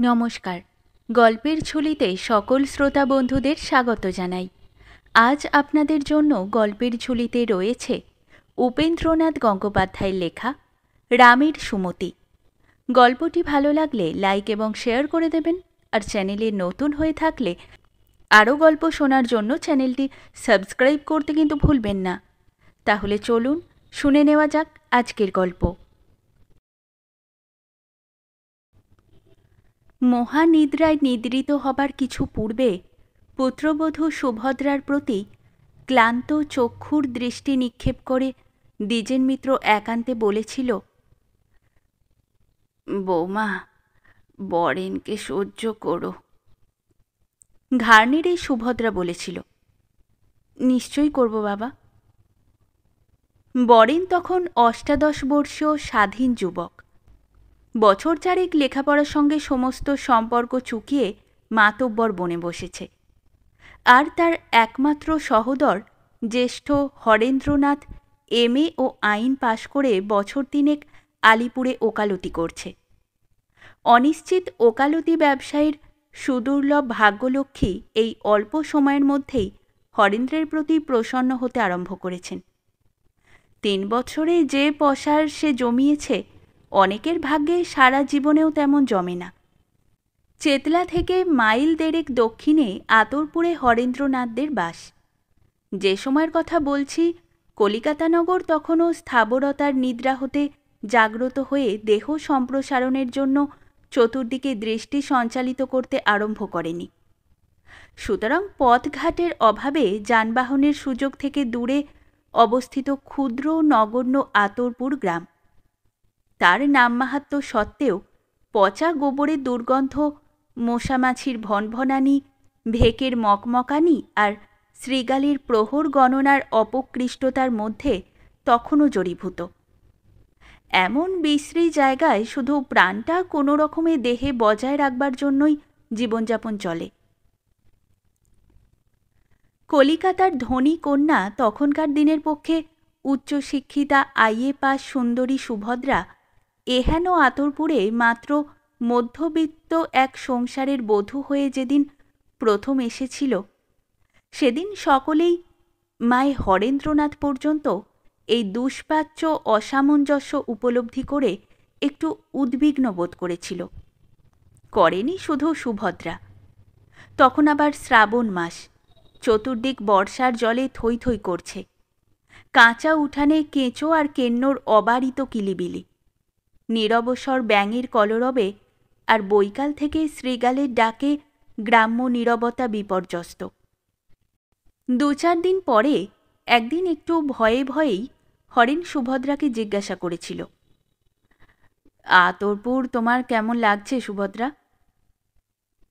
নমস্কার। গল্পের ঝুলিতে সকল শ্রোতা বন্ধুদের স্বাগত জানাই। আজ আপনাদের জন্য গল্পের ঝুলিতে রয়েছে উপেন্দ্রনাথ গঙ্গোপাধ্যায়ের লেখা রামের সুমতি। গল্পটি ভালো লাগলে লাইক এবং শেয়ার করে দেবেন, আর চ্যানেলে নতুন হয়ে থাকলে আরও গল্প শোনার জন্য চ্যানেলটি সাবস্ক্রাইব করতে কিন্তু ভুলবেন না। তাহলে চলুন শুনে নেওয়া যাক আজকের গল্প। মহানিদ্রায় নিদ্রিত হবার কিছু পূর্বে পুত্রবধূ সুভদ্রার প্রতি ক্লান্ত চক্ষুর দৃষ্টি নিক্ষেপ করে দ্বিজেন মিত্র একান্তে বলেছিল, বৌমা, বরেনকে সহ্য করো। ঘাড় নেড়ে সুভদ্রা বলেছিল, নিশ্চয়ই করব বাবা। বরেন তখন ৮৮ বর্ষীয় স্বাধীন যুবক। বছর চারেক লেখাপড়ার সঙ্গে সমস্ত সম্পর্ক চুকিয়ে মাতব্বর বনে বসেছে। আর তার একমাত্র সহোদর জ্যেষ্ঠ হরেন্দ্রনাথ MA ও আইন পাশ করে বছর তিনেক আলিপুরে ওকালতি করছে। অনিশ্চিত ওকালতি ব্যবসায়ীর সুদুর্লভ ভাগ্যলক্ষ্মী এই অল্প সময়ের মধ্যেই হরেন্দ্রের প্রতি প্রসন্ন হতে আরম্ভ করেছেন। ৩ বছরে যে পসার সে জমিয়েছে, অনেকের ভাগ্যে সারা জীবনেও তেমন জমে না। চেতলা থেকে মাইল দেড়েক দক্ষিণে আতরপুরে হরেন্দ্রনাথদের বাস। যে সময়ের কথা বলছি, কলিকাতানগর তখনও স্থাবরতার নিদ্রা হতে জাগ্রত হয়ে দেহ সম্প্রসারণের জন্য চতুর্দিকে দৃষ্টি সঞ্চালিত করতে আরম্ভ করেনি। সুতরাং পথঘাটের অভাবে যানবাহনের সুযোগ থেকে দূরে অবস্থিত ক্ষুদ্র নগণ্য আতরপুর গ্রাম। তার নামমাহাত্ম্য সত্ত্বেও পচা গোবরের দুর্গন্ধ, মশামাছির ভনভনানি, ভেকের মকমকানি আর শৃগালের প্রহর গণনার অপকৃষ্টতার মধ্যে তখনও জড়ীভূত। এমন বিশ্রী জায়গায় শুধু প্রাণটা কোনো রকমে দেহে বজায় রাখবার জন্যই জীবনযাপন চলে। কলিকাতার ধনী কন্যা তখনকার দিনের পক্ষে উচ্চশিক্ষিতা IA পাস সুন্দরী সুভদ্রা এহেন আতরপুরে মাত্র মধ্যবিত্ত এক সংসারের বধূ হয়ে যেদিন প্রথম এসেছিল, সেদিন সকলেই মায়ে হরেন্দ্রনাথ পর্যন্ত এই দুষ্পাচ্য অসামঞ্জস্য উপলব্ধি করে একটু উদ্বিগ্ন বোধ করেছিল। করেনি শুধু সুভদ্রা। তখন আবার শ্রাবণ মাস, চতুর্দিক বর্ষার জলে থই থই করছে। কাঁচা উঠানে কেঁচো আর কেন্নর অবারিত কিলিবিলি, নিরবসর ব্যাঙের কলরবে আর বৈকাল থেকে শৃগালের ডাকে গ্রাম্য নীরবতা বিপর্যস্ত। ২-৪ দিন পরে একদিন একটু ভয়ে ভয়েই হরেন সুভদ্রাকে জিজ্ঞাসা করেছিল, আতরপুর তোমার কেমন লাগছে সুভদ্রা?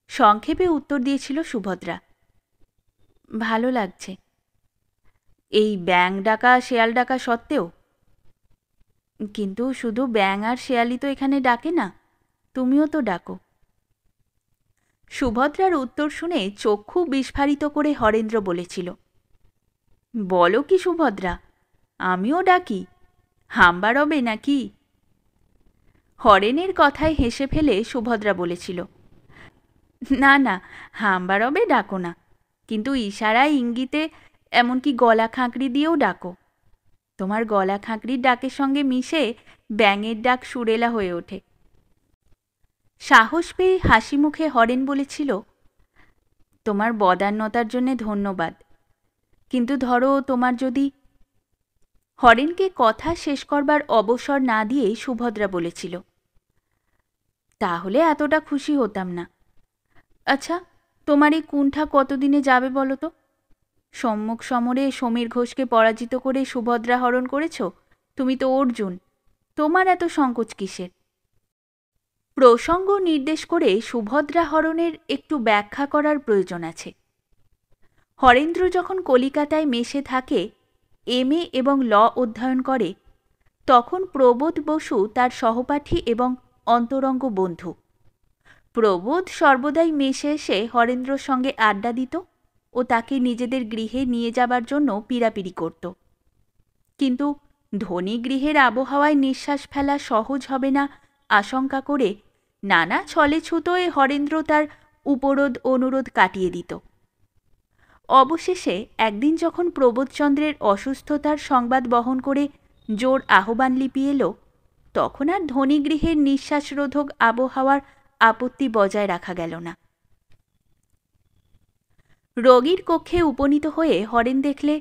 সংক্ষেপে উত্তর দিয়েছিল সুভদ্রা, ভালো লাগছে। এই ব্যাঙ ডাকা শেয়াল ডাকা সত্ত্বেও? কিন্তু শুধু ব্যাঙ আর শেয়ালই তো এখানে ডাকে না, তুমিও তো ডাকো। সুভদ্রার উত্তর শুনে চক্ষু বিস্ফারিত করে হরেন্দ্র বলেছিল, বলো কি সুভদ্রা, আমিও ডাকি? হাম্বা রবে নাকি? হরেনের কথায় হেসে ফেলে সুভদ্রা বলেছিল, না না, হাম্বা রবে ডাকো না, কিন্তু ইশারায় ইঙ্গিতে এমনকি গলা খাঁকড়ি দিয়েও ডাকো। তোমার গলা খাঁকড়ির ডাকের সঙ্গে মিশে ব্যাঙের ডাক সুরেলা হয়ে ওঠে। সাহস পেয়ে হাসি মুখে হরেন বলেছিল, তোমার বদান্যতার জন্যে ধন্যবাদ, কিন্তু ধরো তোমার যদি... হরেনকে কথা শেষ করবার অবসর না দিয়ে সুভদ্রা বলেছিল, তাহলে এতটা খুশি হতাম না। আচ্ছা, তোমার এই কুণ্ঠা কতদিনে যাবে বলো তো? সম্মুখ সমরে সমীর ঘোষকে পরাজিত করে সুভদ্রা হরণ করেছ, তুমি তো অর্জুন, তোমার এত সংকোচ কিসের? প্রসঙ্গ নির্দেশ করে সুভদ্রা হরণের একটু ব্যাখ্যা করার প্রয়োজন আছে। হরেন্দ্র যখন কলিকাতায় মেশে থাকে, MA এবং ল অধ্যয়ন করে, তখন প্রবোধ বসু তার সহপাঠী এবং অন্তরঙ্গ বন্ধু। প্রবোধ সর্বদাই মেশে এসে হরেন্দ্রর সঙ্গে আড্ডা দিত ও তাকে নিজেদের গৃহে নিয়ে যাবার জন্য পীড়াপিড়ি করত। কিন্তু ধনী গৃহের আবহাওয়ায় নিঃশ্বাস ফেলা সহজ হবে না আশঙ্কা করে নানা ছলে ছুতোয় হরেন্দ্র তার উপরোধ অনুরোধ কাটিয়ে দিত। অবশেষে একদিন যখন প্রবোধচন্দ্রের অসুস্থতার সংবাদ বহন করে জোর আহ্বান লিপি এলো, তখন আর ধনীগৃহের নিঃশ্বাসরোধক আবহাওয়ার আপত্তি বজায় রাখা গেল না। রোগীর কক্ষে উপনীত হয়ে হরেন দেখলে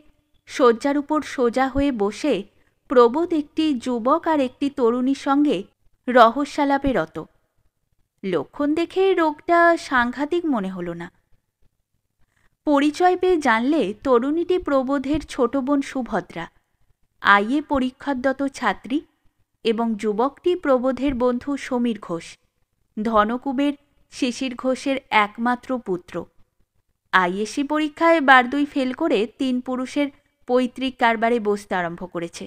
শয্যার উপর সোজা হয়ে বসে প্রবোধ একটি যুবক আর একটি তরুণীর সঙ্গে রহস্যালাপে রত। লক্ষণ দেখে রোগটা সাংঘাতিক মনে হল না। পরিচয় পেয়ে জানলে তরুণীটি প্রবোধের ছোট বোন সুভদ্রা, আইএ পরীক্ষারত ছাত্রী, এবং যুবকটি প্রবোধের বন্ধু সমীর ঘোষ, ধনকুবের শিশির ঘোষের একমাত্র পুত্র। আইএসসি পরীক্ষায় বারদুই ফেল করে 3 পুরুষের পৈতৃক কারবারে বসতে আরম্ভ করেছে।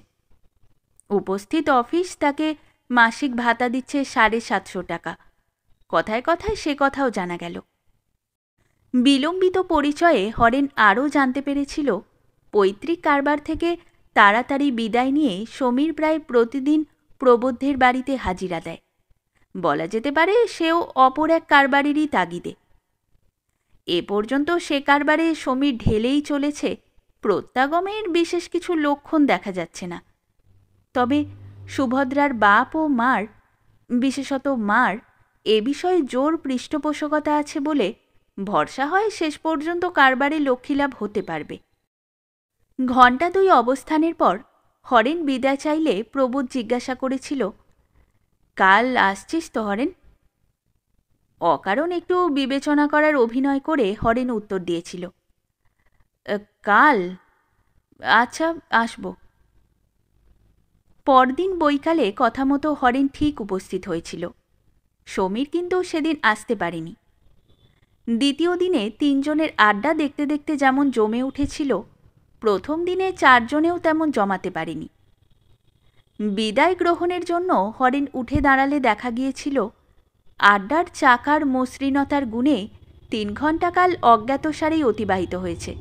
উপস্থিত অফিস তাকে মাসিক ভাতা দিচ্ছে 750 টাকা। কথায় কথায় সে কথাও জানা গেল। বিলম্বিত পরিচয়ে হরেন আরও জানতে পেরেছিল পৈতৃক কারবার থেকে তাড়াতাড়ি বিদায় নিয়ে সমীর প্রায় প্রতিদিন প্রবোধের বাড়িতে হাজিরা দেয়। বলা যেতে পারে সেও অপর এক কারবারেরই তাগিদে। এ পর্যন্ত সে কারবারে সমীর ঢেলেই চলেছে, প্রত্যাগমের বিশেষ কিছু লক্ষণ দেখা যাচ্ছে না। তবে সুভদ্রার বাপ ও মার, বিশেষত মার, এ বিষয়ে জোর পৃষ্ঠপোষকতা আছে বলে ভরসা হয় শেষ পর্যন্ত কারবারে লক্ষ্মীলাভ হতে পারবে। ঘণ্টা 2 অবস্থানের পর হরেন বিদায় চাইলে প্রবোধ জিজ্ঞাসা করেছিল, কাল আসছিস তো হরেন? অকারণ একটু বিবেচনা করার অভিনয় করে হরেন উত্তর দিয়েছিল, কাল? আচ্ছা, আসব। পরদিন বৈকালে কথা মতো হরেন ঠিক উপস্থিত হয়েছিল। সমীর কিন্তু সেদিন আসতে পারেনি। দ্বিতীয় দিনে 3 জনের আড্ডা দেখতে দেখতে যেমন জমে উঠেছিল, প্রথম দিনে 4 জনেও তেমন জমাতে পারেনি। বিদায় গ্রহণের জন্য হরেন উঠে দাঁড়ালে দেখা গিয়েছিল আড্ডার চাকার মসৃণতার গুণে 3 ঘণ্টা কাল অজ্ঞাতসারেই অতিবাহিত হয়েছে।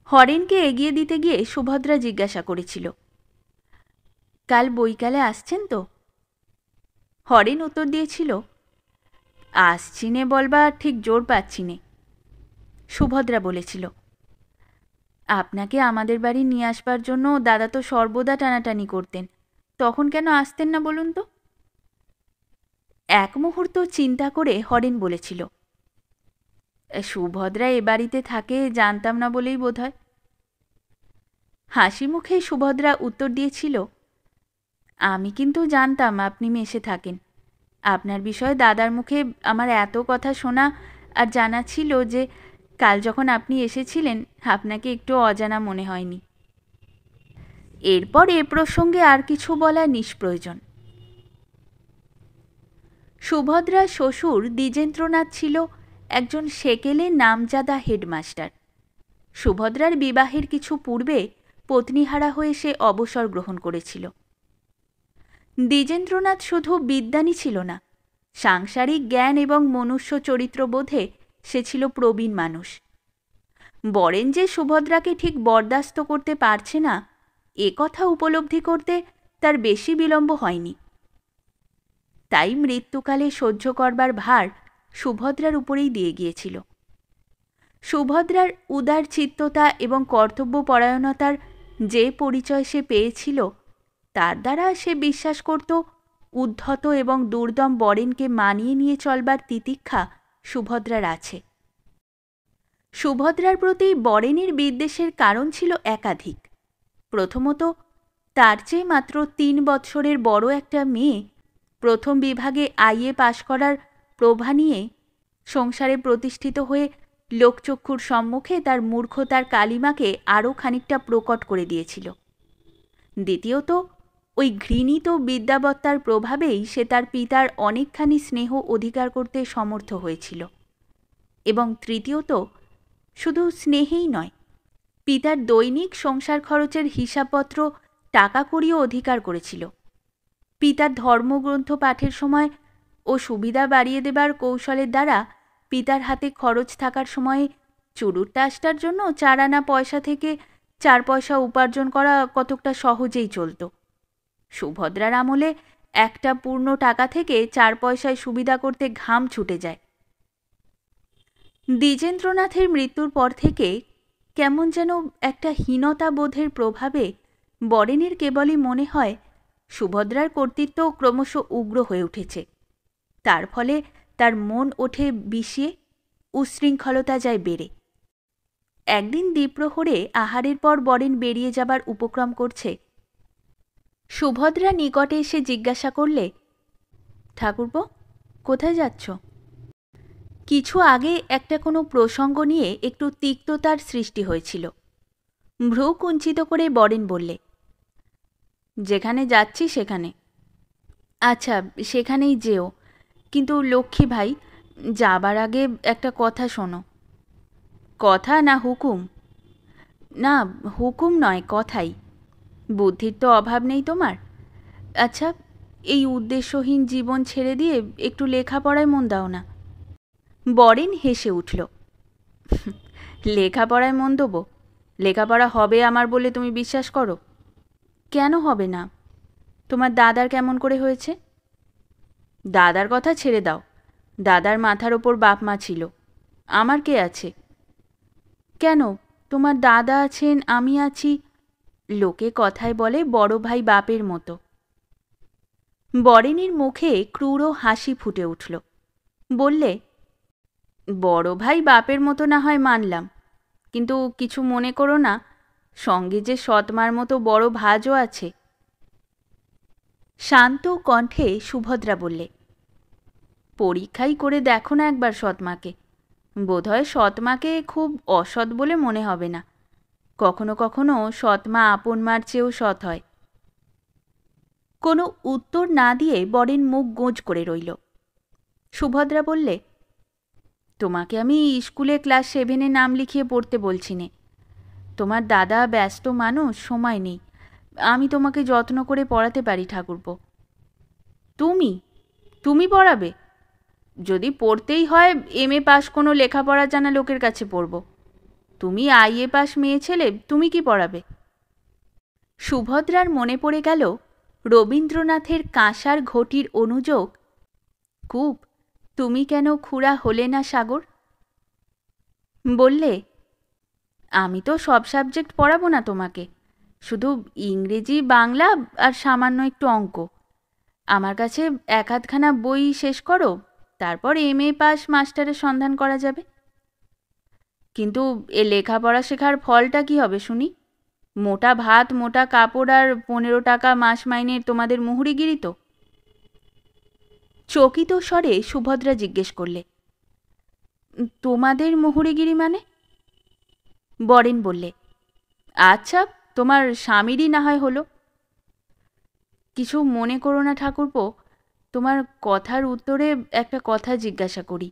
হরেনকে এগিয়ে দিতে গিয়ে সুভদ্রা জিজ্ঞাসা করেছিল, কাল বৈকালে আসছেন তো? হরেন উত্তর দিয়েছিল, আসছি নে বলবার ঠিক জোর পাচ্ছি নে। সুভদ্রা বলেছিল, আপনাকে আমাদের বাড়ি নিয়ে আসবার জন্য দাদা তো সর্বদা টানাটানি করতেন, তখন কেন আসতেন না বলুন তো? এক মুহূর্ত চিন্তা করে হরেন বলেছিল, সুভদ্রা এ বাড়িতে থাকে জানতাম না বলেই বোধহয়। হাসি মুখে সুভদ্রা উত্তর দিয়েছিল, আমি কিন্তু জানতাম আপনি মেসে থাকেন। আপনার বিষয়ে দাদার মুখে আমার এত কথা শোনা আর জানা ছিল যে কাল যখন আপনি এসেছিলেন আপনাকে একটু অজানা মনে হয়নি। এরপর এ প্রসঙ্গে আর কিছু বলা নিষ্প্রয়োজন। সুভদ্রার শ্বশুর দ্বিজেন্দ্রনাথ ছিল একজন সেকেলে নামজাদা হেডমাস্টার। সুভদ্রার বিবাহের কিছু পূর্বে পত্নীহারা হয়ে সে অবসর গ্রহণ করেছিল। দ্বিজেন্দ্রনাথ শুধু বিদ্বানই ছিল না, সাংসারিক জ্ঞান এবং মনুষ্য চরিত্রবোধে সে ছিল প্রবীণ মানুষ। বরেন যে সুভদ্রাকে ঠিক বরদাস্ত করতে পারছে না, এ কথা উপলব্ধি করতে তার বেশি বিলম্ব হয়নি। তাই মৃত্যুকালে সহ্য করবার ভার সুভদ্রার উপরেই দিয়ে গিয়েছিল। সুভদ্রার উদার চিত্ততা এবং কর্তব্যপরায়ণতার যে পরিচয় সে পেয়েছিল, তার দ্বারা সে বিশ্বাস করত উদ্ধত এবং দুর্দম বরেনকে মানিয়ে নিয়ে চলবার তিতিক্ষা সুভদ্রার আছে। সুভদ্রার প্রতি বরেনের বিদ্বেষের কারণ ছিল একাধিক। প্রথমত, তার চেয়ে মাত্র 3 বৎসরের বড় একটা মেয়ে প্রথম বিভাগে আইএ পাশ করার প্রভা নিয়ে সংসারে প্রতিষ্ঠিত হয়ে লোকচক্ষুর সম্মুখে তার মূর্খতার কালিমাকে আরও খানিকটা প্রকট করে দিয়েছিল। দ্বিতীয়ত, ওই ঘৃণিত বিদ্যাবত্তার প্রভাবেই সে তার পিতার অনেকখানি স্নেহ অধিকার করতে সমর্থ হয়েছিল। এবং তৃতীয়ত, শুধু স্নেহেই নয়, পিতার দৈনিক সংসার খরচের হিসাবপত্র টাকা করিও অধিকার করেছিল। পিতার ধর্মগ্রন্থ পাঠের সময় ও সুবিধা বাড়িয়ে দেবার কৌশলের দ্বারা পিতার হাতে খরচ থাকার সময়ে চুরুট টাসটার জন্য 4 আনা পয়সা থেকে 4 পয়সা উপার্জন করা কতকটা সহজেই চলত। সুভদ্রার আমলে একটা পূর্ণ টাকা থেকে 4 পয়সায় সুবিধা করতে ঘাম ছুটে যায়। দ্বিজেন্দ্রনাথের মৃত্যুর পর থেকে কেমন যেন একটা হীনতা বোধের প্রভাবে বরেনের কেবলই মনে হয় সুভদ্রার কর্তৃত্ব ক্রমশ উগ্র হয়ে উঠেছে। তার ফলে তার মন ওঠে বিষিয়ে, উচ্ছৃঙ্খলতা যায় বেড়ে। একদিন দ্বিপ্রহরে আহারের পর বরেন বেরিয়ে যাবার উপক্রম করছে। সুভদ্রা নিকটে এসে জিজ্ঞাসা করলে, ঠাকুরপো, কোথায় যাচ্ছ? কিছু আগে একটা কোনো প্রসঙ্গ নিয়ে একটু তিক্ততার সৃষ্টি হয়েছিল। ভ্রু কুঞ্চিত করে বরেন বললে, যেখানে যাচ্ছি সেখানে। আচ্ছা, সেখানেই যেও, কিন্তু লক্ষ্মী ভাই, যাবার আগে একটা কথা শোনো। কথা না হুকুম? না, হুকুম নয়, কথাই। বুদ্ধির তো অভাব নেই তোমার। আচ্ছা, এই উদ্দেশ্যহীন জীবন ছেড়ে দিয়ে একটু লেখাপড়ায় মন দাও না। বরেন হেসে উঠল। লেখাপড়ায় মন দেবো? লেখাপড়া হবে আমার বলে তুমি বিশ্বাস করো? কেন হবে না? তোমার দাদার কেমন করে হয়েছে? দাদার কথা ছেড়ে দাও। দাদার মাথার ওপর বাপ মা ছিল, আমার কে আছে? কেন, তোমার দাদা আছেন, আমি আছি। লোকে কথায় বলে বড় ভাই বাপের মতো। বরেনের মুখে ক্রূর হাসি ফুটে উঠল। বললে, বড় ভাই বাপের মতো না হয় মানলাম, কিন্তু কিছু মনে করো না, সঙ্গে যে সৎমার মতো বড় ভাজও আছে। শান্ত কণ্ঠে সুভদ্রা বললে, পরীক্ষাই করে দেখো না একবার সৎমাকে। বোধহয় সৎমাকে খুব অসৎ বলে মনে হবে না। কখনো কখনো সৎমা আপন মার চেয়েও সৎ হয়। কোনো উত্তর না দিয়ে বরেন মুখ গোঁজ করে রইল। সুভদ্রা বললে, তোমাকে আমি স্কুলে ক্লাস 7-এ নাম লিখিয়ে পড়তে বলছি নে। তোমার দাদা ব্যস্ত মানুষ, সময় নেই। আমি তোমাকে যত্ন করে পড়াতে পারি ঠাকুরপো। তুমি তুমি পড়াবে? যদি পড়তেই হয় MA পাস কোনো লেখাপড়া জানা লোকের কাছে পড়ব। তুমি IA পাস মেয়ে ছেলে, তুমি কি পড়াবে? সুভদ্রার মনে পড়ে গেল রবীন্দ্রনাথের কাঁসার ঘটির অনুযোগ, কূপ তুমি কেন খুড়া হলে না সাগর। বললে, আমি তো সব সাবজেক্ট পড়াবো না তোমাকে, শুধু ইংরেজি, বাংলা আর সামান্য একটু অঙ্ক। আমার কাছে 1-8খানা বই শেষ করো, তারপর MA পাস মাস্টারের সন্ধান করা যাবে। কিন্তু এ লেখাপড়া শেখার ফলটা কি হবে শুনি? মোটা ভাত, মোটা কাপড় আর 15 টাকা মাস মাইনের তোমাদের মুহুরিগিরি তো। চকিত স্বরে সুভদ্রা জিজ্ঞেস করলে, তোমাদের মুহুরিগিরি মানে? বরেন বললে, আচ্ছা, তোমার স্বামীরই না হয় হলো। কিছু মনে করো না ঠাকুরপো, তোমার কথার উত্তরে একটা কথা জিজ্ঞাসা করি।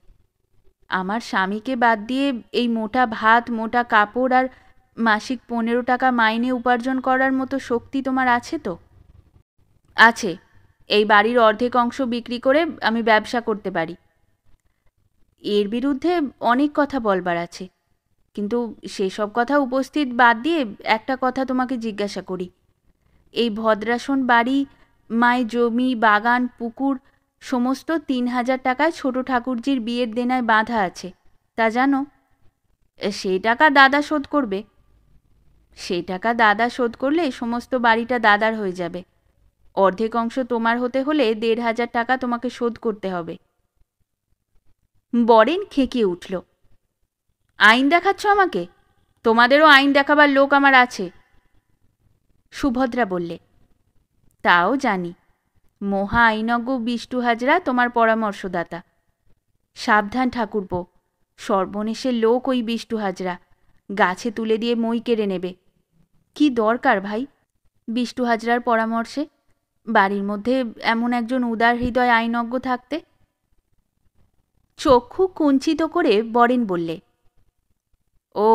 আমার স্বামীকে বাদ দিয়ে এই মোটা ভাত, মোটা কাপড় আর মাসিক 15 টাকা মাইনে উপার্জন করার মতো শক্তি তোমার আছে তো? আছে। এই বাড়ির অর্ধেক অংশ বিক্রি করে আমি ব্যবসা করতে পারি। এর বিরুদ্ধে অনেক কথা বলবার আছে, কিন্তু সেসব কথা উপস্থিত বাদ দিয়ে একটা কথা তোমাকে জিজ্ঞাসা করি। এই ভদ্রাসন বাড়ি, মায়ের জমি, বাগান, পুকুর সমস্ত 3000 টাকায় ছোট ঠাকুরজির বিয়ের দেনায় বাঁধা আছে, তা জানো? সেই টাকা দাদা শোধ করবে। সেই টাকা দাদা শোধ করলে সমস্ত বাড়িটা দাদার হয়ে যাবে। অর্ধেক অংশ তোমার হতে হলে 1500 টাকা তোমাকে শোধ করতে হবে। বরেন খেকিয়ে উঠল, আইন দেখাচ্ছ আমাকে? তোমাদেরও আইন দেখাবার লোক আমার আছে। সুভদ্রা বললে, তাও জানি। মহা আইনজ্ঞ বিষ্টু হাজরা তোমার পরামর্শদাতা। সাবধান ঠাকুরপো, সর্বনেশের লোক ওই বিষ্টু হাজরা, গাছে তুলে দিয়ে মই কেড়ে নেবে। কি দরকার ভাই বিষ্টু হাজরার পরামর্শে? বাড়ির মধ্যে এমন একজন উদার হৃদয় আইনজ্ঞ থাকতে। চক্ষু কুঞ্চিত করে বরেন বললে, ও,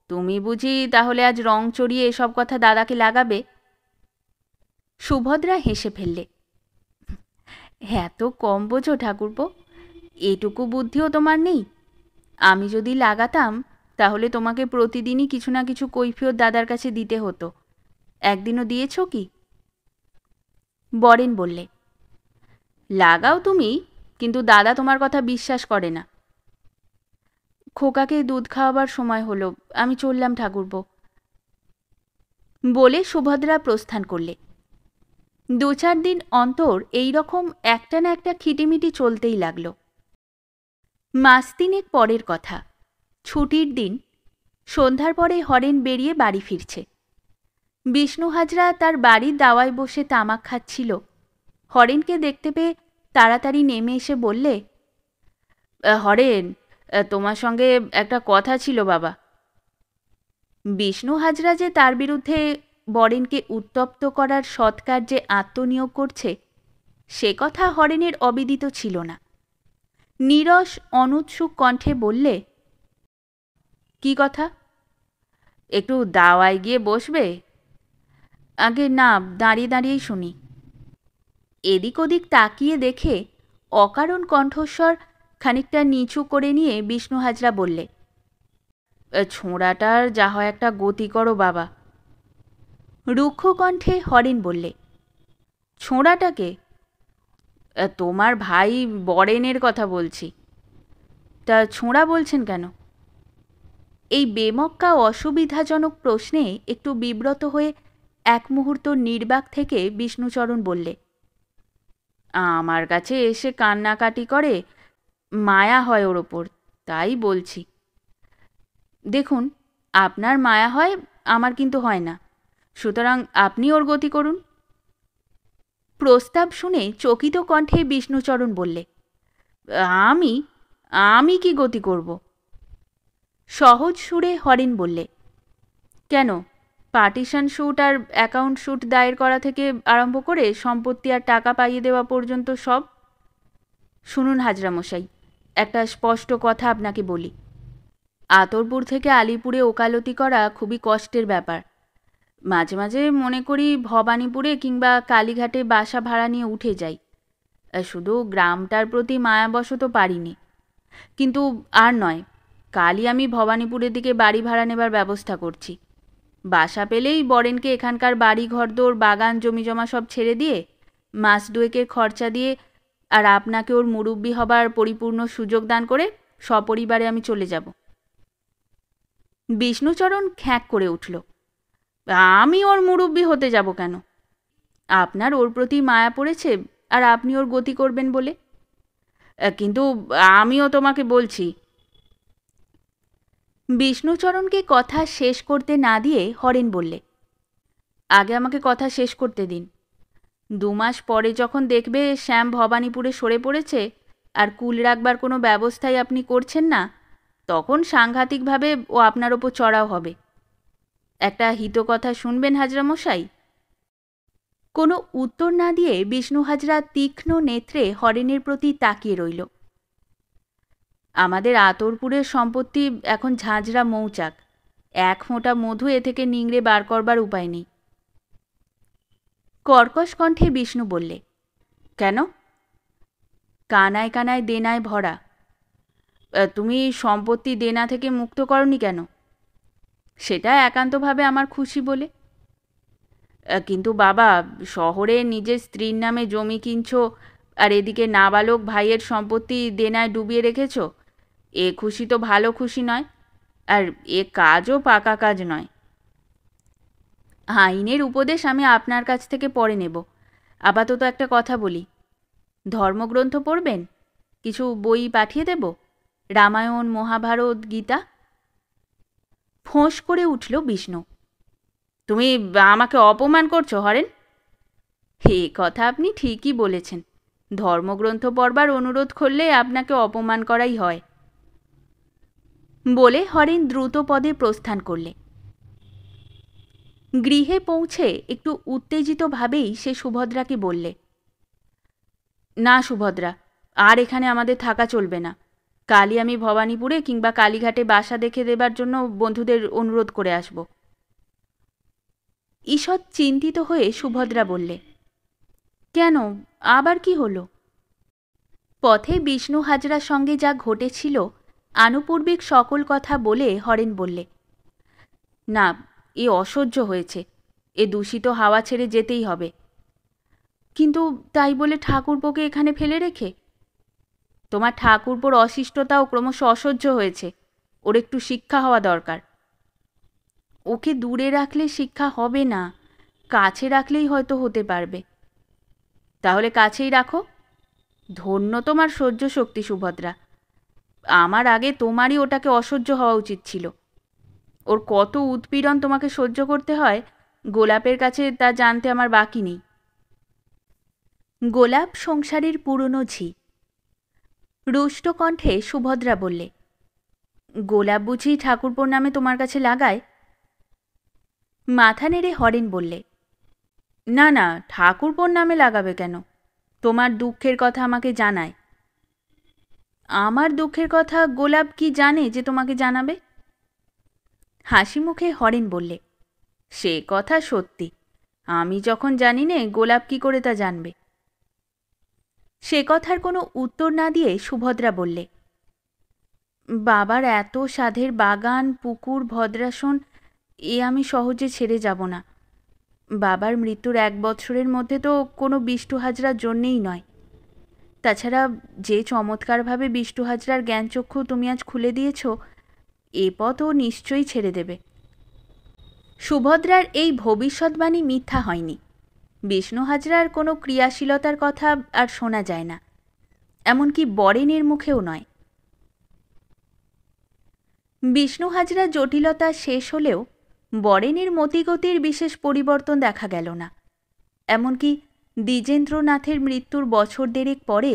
তুমি বুঝি তাহলে আজ রং চড়িয়ে এসব কথা দাদাকে লাগাবে? সুভদ্রা হেসে ফেললে, এত কম বোঝো ঠাকুরপো? এটুকু বুদ্ধিও তোমার নেই? আমি যদি লাগাতাম তাহলে তোমাকে প্রতিদিনই কিছু না কিছু কৈফিয়ত দাদার কাছে দিতে হতো। একদিনও দিয়েছ কি? বরেন বললে, লাগাও তুমি, কিন্তু দাদা তোমার কথা বিশ্বাস করে না। খোকাকে দুধ খাওয়াবার সময় হলো, আমি চললাম ঠাকুরপো। বলে সুভদ্রা প্রস্থান করলে। 2-4 দিন অন্তর এই রকম একটা না একটা খিটিমিটি চলতেই লাগলো। মাস তিনেক পরের কথা, ছুটির দিন, সন্ধ্যার পরে হরেন বেরিয়ে বাড়ি ফিরছে। বিষ্ণু হাজরা তার বাড়ির দাওয়ায় বসে তামাক খাচ্ছিল। হরেনকে দেখতে পেয়ে তাড়াতাড়ি নেমে এসে বললে, হরেন, তোমার সঙ্গে একটা কথা ছিল বাবা। বিষ্ণু হাজরা যে তার বিরুদ্ধে বরেনকে উত্তপ্ত করার সৎকার্যে আত্মনিয়োগ করছে সে কথা হরেনের অবিদিত ছিল না। নীরস অনুৎসুক কণ্ঠে বললে, কি কথা? একটু দাওয়ায় গিয়ে বসবে? আগে না, দাঁড়িয়ে দাঁড়িয়েই শুনি। এদিক ওদিক তাকিয়ে দেখে অকারণ কণ্ঠস্বর খানিকটা নিচু করে নিয়ে বিষ্ণু হাজরা বললে, ছোঁড়াটার যা হয় একটা গতি করো বাবা। রুক্ষ কণ্ঠে হরেন বললে, ছোঁড়াটাকে? তোমার ভাই বরেনের কথা বলছি। তা ছোঁড়া বলছেন কেন? এই বেমক্কা অসুবিধাজনক প্রশ্নে একটু বিব্রত হয়ে এক মুহূর্ত নির্বাক থেকে বিষ্ণুচরণ বললে, আমার কাছে এসে কান্নাকাটি করে, মায়া হয় ওর ওপর, তাই বলছি। দেখুন, আপনার মায়া হয়, আমার কিন্তু হয় না, সুতরাং আপনি ওর গতি করুন। প্রস্তাব শুনে চকিত কণ্ঠে বিষ্ণুচরণ বললে, আমি আমি কি গতি করব? সহজ সুরে হরেন বললে, কেন, পার্টিশন শ্যুট আর অ্যাকাউন্ট শ্যুট দায়ের করা থেকে আরম্ভ করে সম্পত্তি আর টাকা পাইয়ে দেওয়া পর্যন্ত সব। শুনুন হাজরামশাই, একটা স্পষ্ট কথা আপনাকে বলি। আতরপুর থেকে আলিপুরে ওকালতি করা খুবই কষ্টের ব্যাপার। মাঝে মাঝে মনে করি ভবানীপুরে কিংবা কালীঘাটে বাসা ভাড়া নিয়ে উঠে যাই। শুধু গ্রামটার প্রতি মায়াবশত পারিনি, কিন্তু আর নয়, কালই আমি ভবানীপুরের দিকে বাড়ি ভাড়া নেবার ব্যবস্থা করছি। বাসা পেলেই বরেনকে এখানকার বাড়ি ঘরদোর বাগান জমিজমা সব ছেড়ে দিয়ে মাস দুয়েকের খরচা দিয়ে আর আপনাকে ওর মুরব্বি হবার পরিপূর্ণ সুযোগ দান করে সপরিবারে আমি চলে যাব। বিষ্ণুচরণ খ্যাঁক করে উঠল, আমি ওর মুরব্বি হতে যাব কেন? আপনার ওর প্রতি মায়া পড়েছে আর আপনি ওর গতি করবেন বলে। কিন্তু আমিও তোমাকে বলছি। বিষ্ণুচরণকে কথা শেষ করতে না দিয়ে হরেন বললে, আগে আমাকে কথা শেষ করতে দিন। 2 মাস পরে যখন দেখবে শ্যাম ভবানীপুরে সরে পড়েছে আর কুল রাখবার কোনো ব্যবস্থাই আপনি করছেন না, তখন সাংঘাতিকভাবে ও আপনার ওপর চড়াও হবে। একটা হিতকথা শুনবেন হাজরামশাই? কোনো উত্তর না দিয়ে বিষ্ণু হাজরা তীক্ষ্ণ নেত্রে হরেনের প্রতি তাকিয়ে রইল। আমাদের আতরপুরের সম্পত্তি এখন ঝাঁঝরা মৌচাক, 1 ফোঁটা মধু এ থেকে নিংড়ে বার করবার উপায় নেই। কর্কশ কণ্ঠে বিষ্ণু বললে, কেন? কানায় কানায় দেনায় ভরা। তুমি সম্পত্তি দেনা থেকে মুক্ত করনি কেন? সেটা একান্তভাবে আমার খুশি বলে। কিন্তু বাবা, শহরে নিজের স্ত্রীর নামে জমি কিনছো আর এদিকে নাবালক ভাইয়ের সম্পত্তি দেনায় ডুবিয়ে রেখেছ, এ খুশি তো ভালো খুশি নয়, আর এ কাজও পাকা কাজ নয়। আইনের উপদেশ আমি আপনার কাছ থেকে পরে নেব। আপাতত একটা কথা বলি, ধর্মগ্রন্থ পড়বেন? কিছু বই পাঠিয়ে দেব, রামায়ণ, মহাভারত, গীতা? ফোঁস করে উঠল বিষ্ণু, তুমি আমাকে অপমান করছো হরেন? হে কথা আপনি ঠিকই বলেছেন, ধর্মগ্রন্থ পড়বার অনুরোধ করলে আপনাকে অপমান করাই হয়। বলে হরেন দ্রুত পদে প্রস্থান করলে। গৃহে পৌঁছে একটু উত্তেজিতভাবেই সে সুভদ্রাকে বললে, না সুভদ্রা, আর এখানে আমাদের থাকা চলবে না। কালই আমি ভবানীপুরে কিংবা কালীঘাটে বাসা দেখে দেবার জন্য বন্ধুদের অনুরোধ করে আসব। ঈষৎ চিন্তিত হয়ে সুভদ্রা বললে, কেন, আবার কি হলো? পথে বিষ্ণু হাজরার সঙ্গে যা ঘটেছিল আনুপূর্বিক সকল কথা বলে হরেন বললে, না, এ অসহ্য হয়েছে, এ দূষিত হাওয়া ছেড়ে যেতেই হবে। কিন্তু তাই বলে ঠাকুরপোকে এখানে ফেলে রেখে? তোমার ঠাকুরপোর অশিষ্টতাও ক্রমশ অসহ্য হয়েছে, ওর একটু শিক্ষা হওয়া দরকার। ওকে দূরে রাখলে শিক্ষা হবে না, কাছে রাখলেই হয়তো হতে পারবে। তাহলে কাছেই রাখো। ধন্য তোমার সহ্য শক্তি সুভদ্রা। আমার আগে তোমারই ওটাকে অসহ্য হওয়া উচিত ছিল। ওর কত উৎপীড়ন তোমাকে সহ্য করতে হয় গোলাপের কাছে তা জানতে আমার বাকি নেই। গোলাপ সংসারের পুরনো ঝি। রুষ্ট কণ্ঠে সুভদ্রা বললে, গোলাপ বুঝি ঠাকুরপোর নামে তোমার কাছে লাগায়? মাথা নেড়ে হরেন বললে, না না, ঠাকুরপোর নামে লাগাবে কেন? তোমার দুঃখের কথা আমাকে জানায়। আমার দুঃখের কথা গোলাপ কি জানে যে তোমাকে জানাবে? হাসি মুখে হরেন বললে, সে কথা সত্যি, আমি যখন জানি নে গোলাপ কি করে তা জানবে? সে কথার কোনো উত্তর না দিয়ে সুভদ্রা বললে, বাবার এত সাধের বাগান, পুকুর, ভদ্রাসন এ আমি সহজে ছেড়ে যাব না। বাবার মৃত্যুর 1 বছরের মধ্যে তো কোনো বিষ্টু হাজরার জন্যেই নয়। তাছাড়া যে চমৎকারভাবে বিষ্টু হাজরার জ্ঞানচক্ষু তুমি আজ খুলে দিয়েছ, এ পথও নিশ্চয়ই ছেড়ে দেবে। সুভদ্রার এই ভবিষ্যৎবাণী মিথ্যা হয়নি। বিষ্ণু হাজরার কোনো ক্রিয়াশীলতার কথা আর শোনা যায় না, এমনকি বরেনের মুখেও নয়। বিষ্ণু হাজরার জটিলতা শেষ হলেও বরেনের মতিগতির বিশেষ পরিবর্তন দেখা গেল না। এমনকি দ্বিজেন্দ্রনাথের মৃত্যুর বছর দেড়েক পরে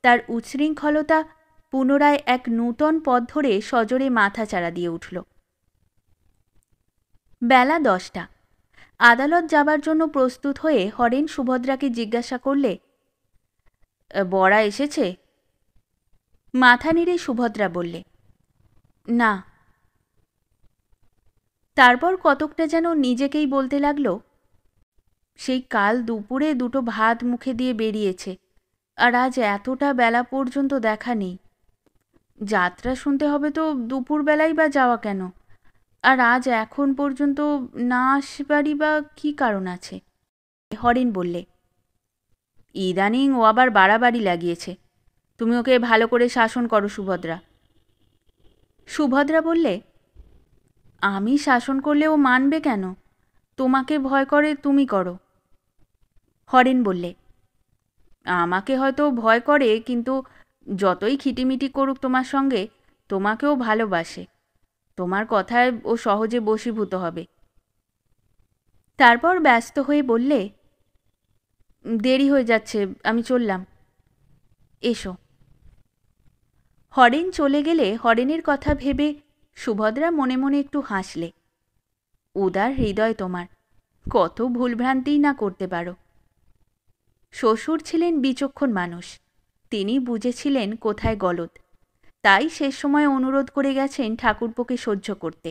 তার উচ্ছৃঙ্খলতা পুনরায় এক নূতন পথ ধরে সজোরে মাথাচাড়া দিয়ে উঠল। বেলা 10টা। আদালত যাবার জন্য প্রস্তুত হয়ে হরেন সুভদ্রাকে জিজ্ঞাসা করলে, বড়া এসেছে? মাথা নেড়ে সুভদ্রা বললে, না। তারপর কতকটা যেন নিজেকেই বলতে লাগল, সেই কাল দুপুরে 2টো ভাত মুখে দিয়ে বেরিয়েছে, আর আজ এতটা বেলা পর্যন্ত দেখা নেই। যাত্রা শুনতে হবে তো দুপুরবেলাই বা যাওয়া কেন? আর আজ এখন পর্যন্ত না আসবারই বা কী কারণ আছে? হরেন বললে, ইদানিং ও আবার বাড়াবাড়ি লাগিয়েছে, তুমি ওকে ভালো করে শাসন করো সুভদ্রা। সুভদ্রা বললে, আমি শাসন করলে ও মানবে কেন? তোমাকে ভয় করে, তুমি করো। হরেন বললে, আমাকে হয়তো ভয় করে, কিন্তু যতই খিটিমিটি করুক তোমার সঙ্গে, তোমাকেও ভালোবাসে। তোমার কথায় ও সহজে বশীভূত হবে। তারপর ব্যস্ত হয়ে বললে, দেরি হয়ে যাচ্ছে, আমি চললাম। এসো। হরেন চলে গেলে হরেনের কথা ভেবে সুভদ্রা মনে মনে একটু হাসলে। উদার হৃদয় তোমার, কত ভুলভ্রান্তিই না করতে পারো। শ্বশুর ছিলেন বিচক্ষণ মানুষ, তিনি বুঝেছিলেন কোথায় গলদ, তাই শেষ সময় অনুরোধ করে গেছেন ঠাকুরপোকে সহ্য করতে।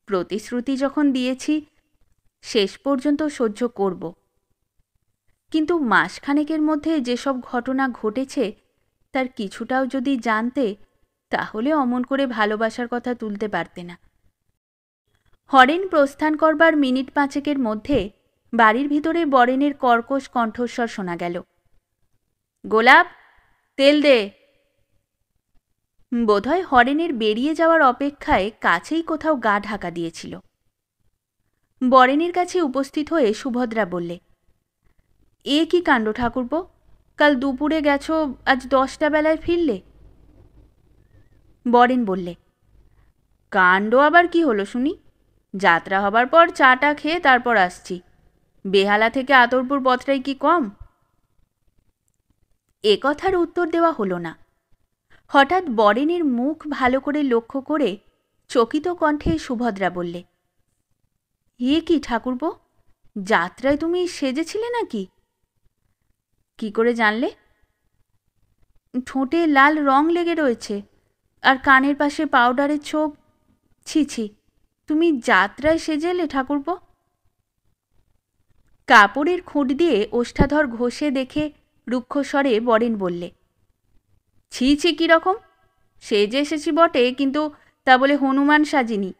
প্রতিশ্রুতি যখন দিয়েছি, শেষ পর্যন্ত সহ্য করব। কিন্তু মাসখানেকের মধ্যে যেসব ঘটনা ঘটেছে তার কিছুটাও যদি জানতে, তাহলে অমন করে ভালোবাসার কথা তুলতে পারতে না। হরেন প্রস্থান করবার মিনিট 5 মধ্যে বাড়ির ভিতরে বরেনের কর্কশ কণ্ঠস্বর শোনা গেল, গোলাপ, তেল দে। বোধহয় হরেনের বেরিয়ে যাওয়ার অপেক্ষায় কাছেই কোথাও গা ঢাকা দিয়েছিল। বরেনের কাছে উপস্থিত হয়ে সুভদ্রা বললে, এ কি কাণ্ড ঠাকুরপো, কাল দুপুরে গেছো, আজ 10টা বেলায় ফিরলে? বরেন বললে, কাণ্ড আবার কি হলো শুনি? যাত্রা হবার পর চাটা খেয়ে তারপর আসছি। বেহালা থেকে আতরপুর পথটাই কি কম? এ কথার উত্তর দেওয়া হলো না। হঠাৎ বরেনের মুখ ভালো করে লক্ষ্য করে চকিত কণ্ঠে সুভদ্রা বললে, এ কি ঠাকুরপো, যাত্রায় তুমি সেজেছিলে নাকি? কি করে জানলে? ঠোঁটে লাল রং লেগে রয়েছে, আর কানের পাশে পাউডারের ছোপ। ছি ছি, তুমি যাত্রায় সেজেলে ঠাকুরপো? কাপড়ের খুঁট দিয়ে ওষ্ঠাধর ঘষে দেখে রুক্ষস্বরে বরেন বললে, ছি ছি, কীরকম? সেজে এসেছি বটে, কিন্তু তা বলে হনুমান সাজিনি,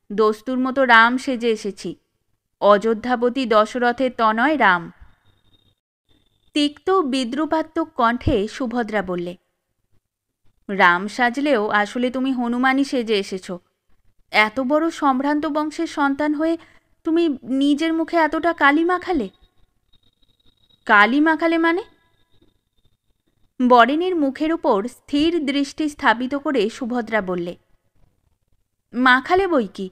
দস্তুর মতো রাম সেজে এসেছি। অযোধ্যাবতী দশরথের তনয় রাম। তিক্ত বিদ্রুপাত্মক কণ্ঠে সুভদ্রা বললে, রাম সাজলেও আসলে তুমি হনুমানই সেজে এসেছ। এত বড় সম্ভ্রান্ত বংশের সন্তান হয়ে তুমি নিজের মুখে এতটা কালি মাখালে? কালি মাখালে মানে? বরেনের মুখের উপর স্থির দৃষ্টি স্থাপিত করে সুভদ্রা বললে, মাখালে বই কি,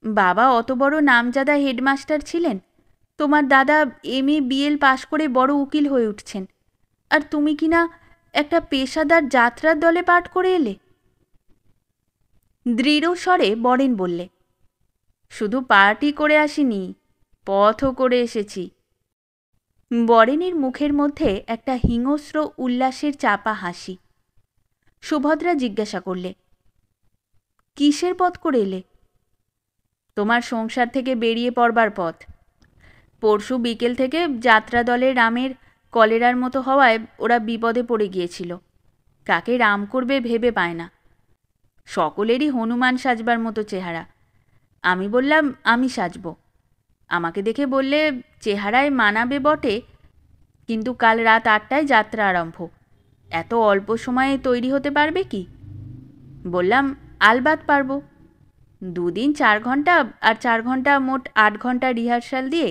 বাবা অত বড় নামজাদা হেডমাস্টার ছিলেন, তোমার দাদা MA BL পাশ করে বড় উকিল হয়ে উঠছেন, আর তুমি কিনা একটা পেশাদার যাত্রার দলে পাঠ করে এলে। দৃঢ় স্বরে বরেন বললে, শুধু পার্টি করে আসিনি, পথও করে এসেছি। বরেনের মুখের মধ্যে একটা হিংস্র উল্লাসের চাপা হাসি। সুভদ্রা জিজ্ঞাসা করলে, কিসের পথ করে এলে? তোমার সংসার থেকে বেরিয়ে পড়বার পথ। পরশু বিকেল থেকে যাত্রা দলের রামের কলেরার মতো হওয়ায় ওরা বিপদে পড়ে গিয়েছিল। কাকে রাম করবে ভেবে পায় না। সকলেরই হনুমান সাজবার মতো চেহারা। আমি বললাম আমি সাজব। আমাকে দেখে বললে, চেহারায় মানাবে বটে, কিন্তু কাল রাত 8টায় যাত্রা আরম্ভ, এত অল্প সময়ে তৈরি হতে পারবে কি? বললাম আলবাত পারব। 2 দিন 4 ঘন্টা আর 4 ঘন্টা মোট 8 ঘন্টা রিহার্সাল দিয়ে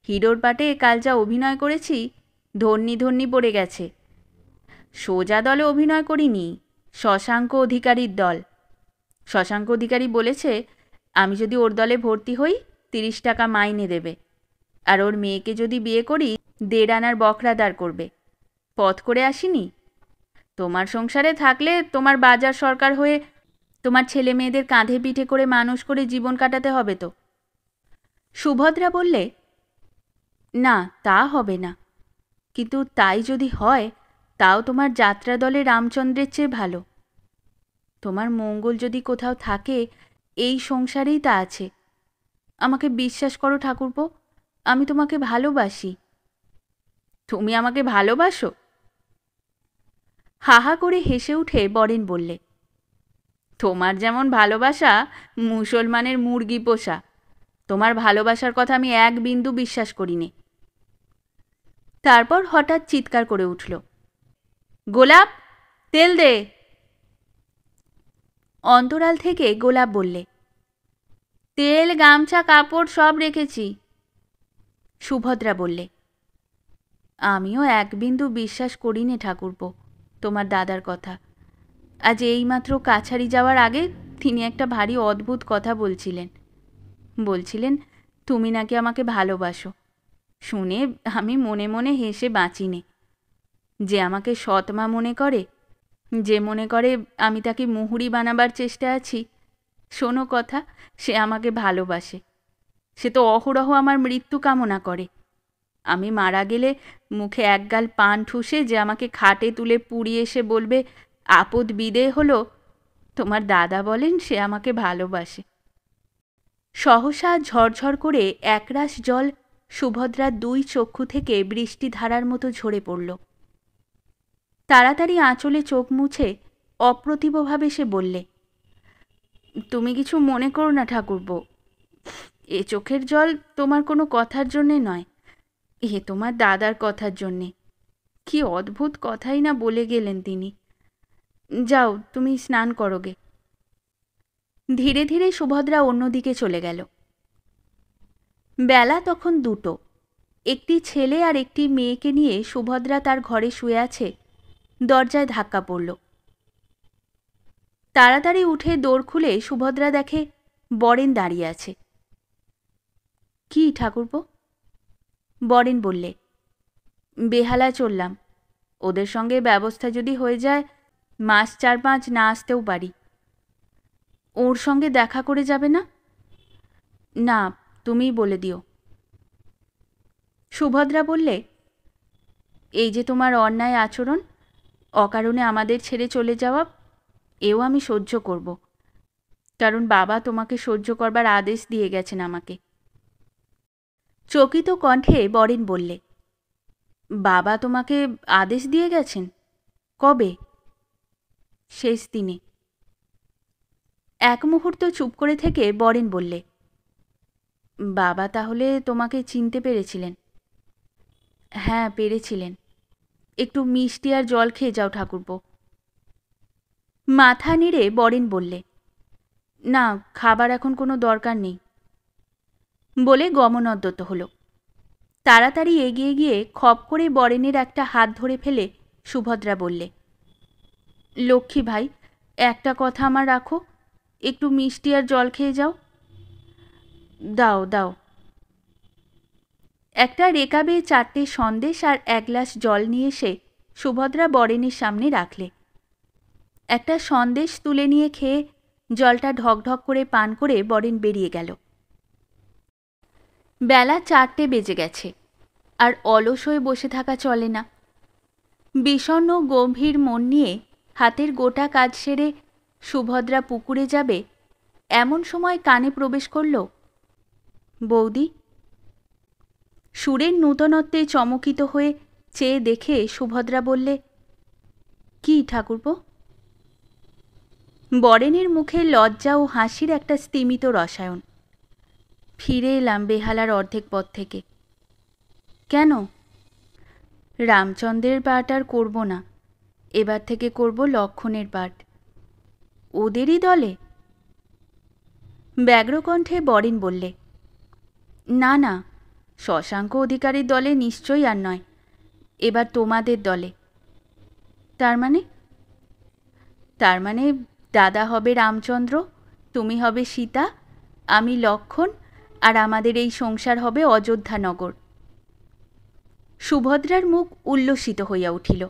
হিরোর পাটে কাল যা অভিনয় করেছি, ধন্যি ধন্যি পড়ে গেছে। সোজা দলে অভিনয় করিনি, শশাঙ্ক অধিকারীর দল। শশাঙ্ক অধিকারী বলেছে আমি যদি ওর দলে ভর্তি হই 30 টাকা মাইনে দেবে, আর ওর মেয়েকে যদি বিয়ে করি 1.5 আনার বকরা দাঁড় করবে। পথ করে আসিনি। তোমার সংসারে থাকলে তোমার বাজার সরকার হয়ে তোমার ছেলে মেয়েদের কাঁধে পিঠে করে মানুষ করে জীবন কাটাতে হবে তো। সুভদ্রা বললে, না তা হবে না, কিন্তু তাই যদি হয় তাও তোমার যাত্রা দলে রামচন্দ্রের চেয়ে ভালো। তোমার মঙ্গল যদি কোথাও থাকে এই সংসারেই তা আছে। আমাকে বিশ্বাস করো ঠাকুরপো, আমি তোমাকে ভালোবাসি। তুমি আমাকে ভালোবাসো? হাহা করে হেসে উঠে বরেন বললে, তোমার যেমন ভালোবাসা মুসলমানের মুরগি পোষা, তোমার ভালোবাসার কথা আমি 1 বিন্দু বিশ্বাস করি নে। তারপর হঠাৎ চিৎকার করে উঠল, গোলাপ, তেল দে। অন্তরাল থেকে গোলাপ বললে, তেল, গামছা, কাপড় সব রেখেছি। সুভদ্রা বললে, আমিও 1 বিন্দু বিশ্বাস করি নে ঠাকুরপো তোমার দাদার কথা। আজ এইমাত্র কাছারি যাওয়ার আগে তিনি একটা ভারী অদ্ভুত কথা বলছিলেন তুমি নাকি আমাকে ভালোবাসো। শুনে আমি মনে মনে হেসে বাঁচি নে। যে আমাকে সৎমা মনে করে, যে মনে করে আমি তাকে মুহুরি বানাবার চেষ্টায় আছি, শোনো কথা, সে আমাকে ভালোবাসে। সে তো অহরহ আমার মৃত্যু কামনা করে। আমি মারা গেলে মুখে 1 গাল পান ঠুসে যে আমাকে খাটে তুলে পুড়িয়ে এসে বলবে আপদ বিদেয় হলো, তোমার দাদা বলেন সে আমাকে ভালোবাসে। সহসা ঝরঝর করে একরাশ জল সুভদ্রার 2 চক্ষু থেকে বৃষ্টিধারার মতো ঝরে পড়ল। তাড়াতাড়ি আঁচলে চোখ মুছে অপ্রতিভভাবে সে বললে, তুমি কিছু মনে করো না ঠাকুরপো, এ চোখের জল তোমার কোনো কথার জন্যে নয়, এ তোমার দাদার কথার জন্যে। কি অদ্ভুত কথাই না বলে গেলেন তিনি। যাও তুমি স্নান করোগে। ধীরে ধীরে সুভদ্রা অন্যদিকে চলে গেল। বেলা তখন 2টো। একটি ছেলে আর একটি মেয়েকে নিয়ে সুভদ্রা তার ঘরে শুয়ে আছে। দরজায় ধাক্কা পড়ল। তাড়াতাড়ি উঠে দৌড় খুলে সুভদ্রা দেখে বরেন দাঁড়িয়ে আছে। কি ঠাকুরপো? বরেন বললে, বেহালায় চললাম, ওদের সঙ্গে ব্যবস্থা যদি হয়ে যায় মাস 4-5 না আসতেও পারি। ওর সঙ্গে দেখা করে যাবে না? না, তুমিই বলে দিও। সুভদ্রা বললে, এই যে তোমার অন্যায় আচরণ, অকারণে আমাদের ছেড়ে চলে যাওয়া, এও আমি সহ্য করব, কারণ বাবা তোমাকে সহ্য করবার আদেশ দিয়ে গেছেন আমাকে। চকিত কণ্ঠে বরেন বললে, বাবা তোমাকে আদেশ দিয়ে গেছেন? কবে? শেষ দিনে। এক মুহূর্ত চুপ করে থেকে বরেন বললে, বাবা তাহলে তোমাকে চিনতে পেরেছিলেন? হ্যাঁ পেরেছিলেন। একটু মিষ্টি আর জল খেয়ে যাও ঠাকুরপো। মাথা নেড়ে বরেন বললে, না খাবার এখন কোনো দরকার নেই বলে গমনোদ্যত হলো। তাড়াতাড়ি এগিয়ে গিয়ে খপ করে বরেনের একটা হাত ধরে ফেলে সুভদ্রা বললে, লক্ষ্মী ভাই, একটা কথা আমার রাখো, একটু মিষ্টি আর জল খেয়ে যাও। দাও দাও। একটা রেকাবে 4টে সন্দেশ আর 1 গ্লাস জল নিয়ে এসে সুভদ্রা বরেনের সামনে রাখলে। একটা সন্দেশ তুলে নিয়ে খেয়ে জলটা ঢকঢক করে পান করে বরেন বেরিয়ে গেল। বেলা 4টে বেজে গেছে, আর অলস হয়ে বসে থাকা চলে না। বিষণ্ণ গম্ভীর মন নিয়ে হাতের গোটা কাজ সেরে সুভদ্রা পুকুরে যাবে, এমন সময় কানে প্রবেশ করল, বৌদি। সুরের নূতনত্বে চমকিত হয়ে চেয়ে দেখে সুভদ্রা বললে, কি ঠাকুরপো? বরেনের মুখে লজ্জা ও হাসির একটা স্তিমিত রসায়ন। ফিরে এলাম বেহালার অর্ধেক পথ থেকে। কেন? রামচন্দ্রের পাঠ আর করব না, এবার থেকে করব লক্ষণের পাঠ। ওদেরই দলে? ব্যগ্রকণ্ঠে বরেন বললে, না না, শশাঙ্ক অধিকারীর দলে নিশ্চয়ই আর নয়, এবার তোমাদের দলে। তার মানে? তার মানে দাদা হবে রামচন্দ্র, তুমি হবে সীতা, আমি লক্ষণ, আর আমাদের এই সংসার হবে অযোধ্যানগর। সুভদ্রার মুখ উল্লসিত হইয়া উঠিল।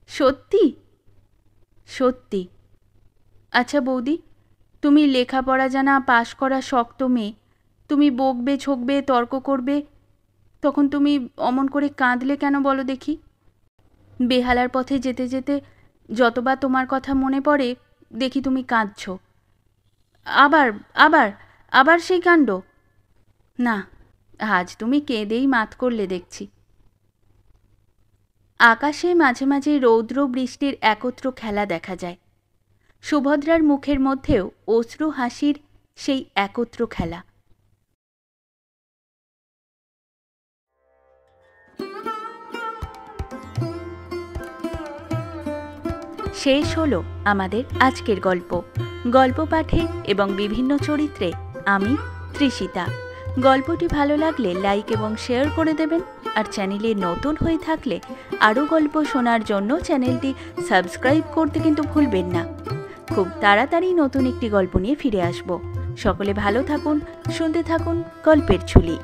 সত্যি? সত্যি। আচ্ছা বৌদি, তুমি লেখাপড়া জানা, পাশ করা শক্ত মেয়ে, তুমি বকবে ঝকবে তর্ক করবে, তখন তুমি অমন করে কাঁদলে কেন বলো দেখি? বেহালার পথে যেতে যেতে যতবার তোমার কথা মনে পড়ে দেখি তুমি কাঁদছ। আবার আবার আবার সেই কাণ্ড? না, আজ তুমি কেঁদেই মাত করলে দেখছি। আকাশে মাঝে মাঝে রৌদ্র বৃষ্টির একত্র খেলা দেখা যায়। সুভদ্রার মুখের মধ্যেও অশ্রু হাসির সেই একত্র খেলা। শেষ হলো আমাদের আজকের গল্প। গল্প পাঠে এবং বিভিন্ন চরিত্রে আমি তৃষিতা। গল্পটি ভালো লাগলে লাইক এবং শেয়ার করে দেবেন, আর চ্যানেলে নতুন হয়ে থাকলে আরও গল্প শোনার জন্য চ্যানেলটি সাবস্ক্রাইব করতে কিন্তু ভুলবেন না। খুব তাড়াতাড়ি নতুন একটি গল্প নিয়ে ফিরে আসব। সকলে ভালো থাকুন, শুনতে থাকুন গল্পের ঝুলি।